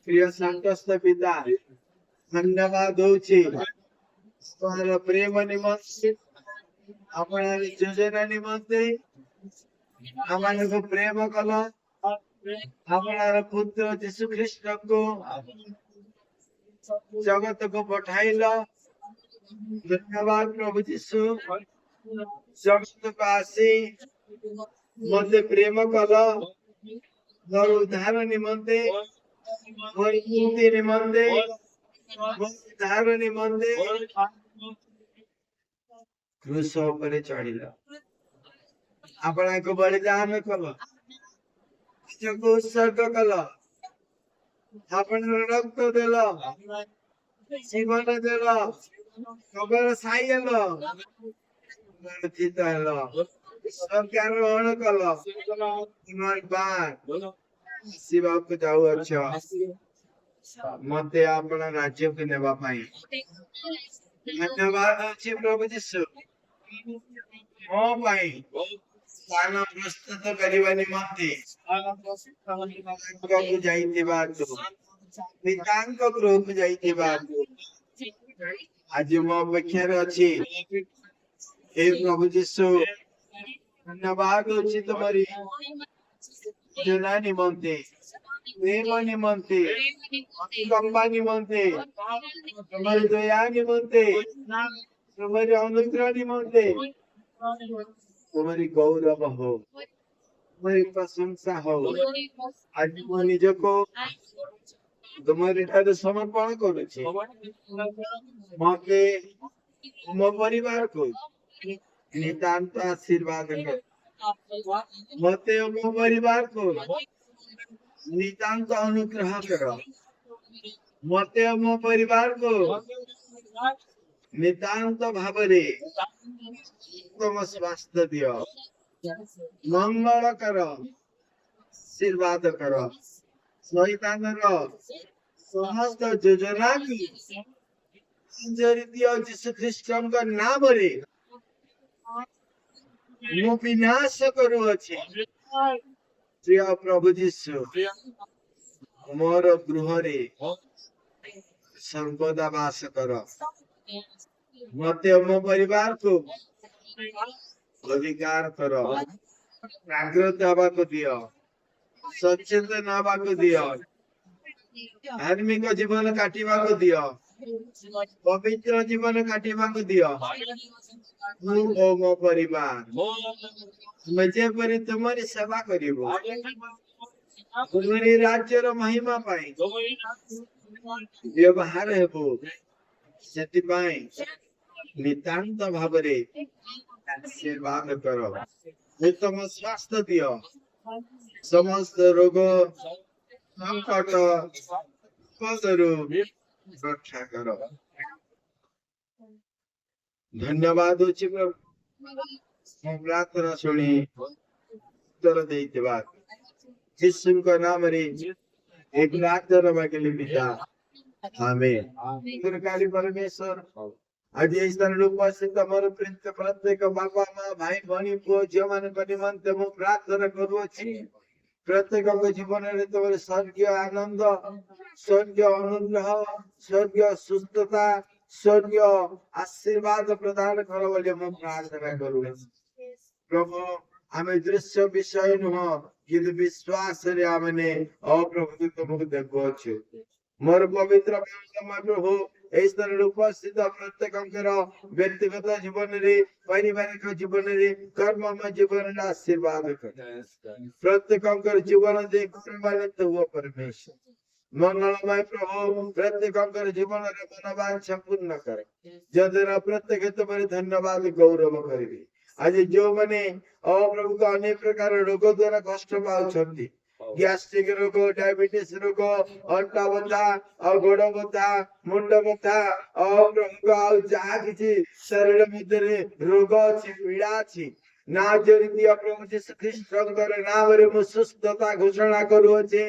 प्रिय संतस्थ पिता धन्यवाद होची तुम्हारा प्रेम निमंते अपना योजना निमंते हमारे को प्रेम कल हमारा पुत्र यीशु ख्रीष्ट को जगत को पठाइल धन्यवाद प्रभु यीशु जगत को आसी मते प्रेम कल मोर उद्धार निमंते मोर मुक्ति निमंते मोर उद्धार निमंते क्रूस पर चढ़िल अपना को बलिदान कल निजको उत्सर्ग कल अपना रक्त देल जीवन देल कबर साइल चित हेल सरकार ग्रहण कल पुनर्बार शिवा को जाऊ अच्छा मते अपना राज्य को नेबा पाई धन्यवाद अछि प्रभु यीशु मो पाई स्थान प्रस्तुत करिवा निमंते को जाइतिबा तो नितांक गृह को जाइतिबा आज मो अपेक्षा अछि हे प्रभु यीशु धन्यवाद अछि तुम्हारी जना निमंते प्रेम निमंते अनुकंपा निमंते तुम्हारी दया निमंते तुम्हारी अनुग्रह निमंते तुम्हारी गौरव हो तुम्हारी प्रशंसा हो आज मो निज को तुम्हारी ठारे समर्पण करुछि मते मो परिवार को नितांत आशीर्वाद कर मते मो परिवार को नितांत अनुग्रह कर मते मो परिवार को नितांत भावरे उत्तम स्वास्थ्य दियो मंगल कर आशीर्वाद कर शैतान समस्त योजना की दियो यीशु ख्रीष्ट का नाम रे मु विनाश करू अछि प्रिय प्रभु यीशु मोर गृह रे सर्वदा वास कर मते मो परिवार को अधिकार कर जागृत हवा को दियो सचेतन हवा को दियो धार्मिक जीवन काटिबा को दियो पवित्र जीवन काटिबा को दियो मो परिवार मजे पर तुम्हारी सेवा करिबो तुम्हारी राज्यर महिमा पाई व्यवहार हेबो सेति पाई नितांत भावरे आशीर्वाद करो उत्तम स्वास्थ्य दियो समस्त रोग संकट पदरु रक्षा करो धन्यवाद अछि प्रभु प्रार्थना सुनी उत्तर देइतबा यीशु का नाम रे एक प्रार्थना मांगली पिता आमेन सरकारी परमेश्वर आज इस तरह उपस्थित हमर प्रिय प्रत्येक बाबा मां भाई भनी पुओ झियो मान निमंते मु प्रार्थना करू अछि प्रत्येक को जीवन रे तोर स्वर्गीय आनंद स्वर्गीय अनुग्रह स्वर्गीय सुस्थता स्वर्गीय आशीर्वाद प्रदान करो बोले मु प्रार्थना करू प्रभु हमें दृश्य विषय नुह किंतु विश्वास रे हमने अप्रभु तुमको देखो अछि मोर पवित्र प्रभु इस तरह उपस्थित प्रत्येक व्यक्तिगत जीवन रे पारिवारिक जीवन रे कर्म जीवन आशीर्वाद कर प्रत्येक जीवन दे कृपालित हुआ परमेश्वर मंगलमय प्रभु प्रत्येक जीवन रे मनोवांछा पूर्ण कर जदरा प्रत्येक तुम्हारे धन्यवाद गौरव करिवे आज जो माने प्रभु का अनेक प्रकार रोग द्वारा कष्ट पाउछंती गैस्ट्रिक रोग डायबिटीज रोग अंटा बथा और गोड़ बथा मुंड बथा और प्रभु का जहा किछि शरीर भितरे रोग अछि पीड़ा अछि ना जरितिया प्रभु यीशु ख्रीष्टकर नाम रे मु सुस्थता घोषणा करू अछि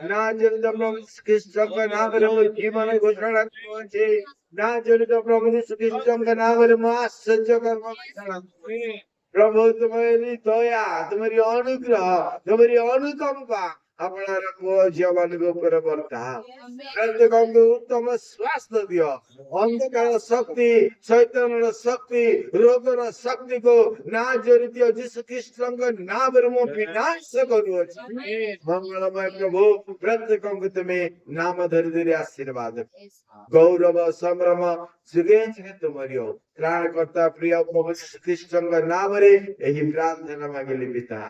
ना जरित प्रभु यीशु ख्रीष्टकर नाम रे मु जीवन घोषणा करू अछि ना जरित प्रभु यीशु ख्रीष्टकर नाम रे मु आश्चर्य कर्म घोषणा करू प्रभु तुम्हारी दया तुम्हारी अनुग्रह तुम्हारी अनुकंपा আপনার পুଅ ଝିଅ ମାନଙ୍କ ଉପରେ ବର୍ତ୍ତା ପ୍ରତ୍ୟେକଙ୍କୁ ଉତ୍ତମ ସ୍ୱାସ୍ଥ୍ୟ ଦିଅ ଅନ୍ଧକାର ଶକ୍ତି ଶୈତାନର ଶକ୍ତି ରୋଗର ଶକ୍ତିକୁ ନାଜରିତୀୟ ଯୀଶୁ ଖ୍ରୀଷ୍ଟଙ୍କ ନାମରେ ମୁଁ ବିନାଶ କରୁଅଛି ମଙ୍ଗଳମୟ ପ୍ରଭୁ ପ୍ରତ୍ୟେକଙ୍କୁ ତୁମେ ନାମ ଧରି ଧରି ଆଶୀର୍ବାଦ ଗୌରବ ସମ୍ଭ୍ରମ ଯୁଗେ ଯୁଗେ ତୁମରି ହଉ ତ୍ରାଣକର୍ତ୍ତା ପ୍ରିୟ ପ୍ରଭୁ ଯୀଶୁ ଖ୍ରୀଷ୍ଟଙ୍କ ନାମରେ ଏହି ପ୍ରାର୍ଥନା ମାଗିଲି ପିତା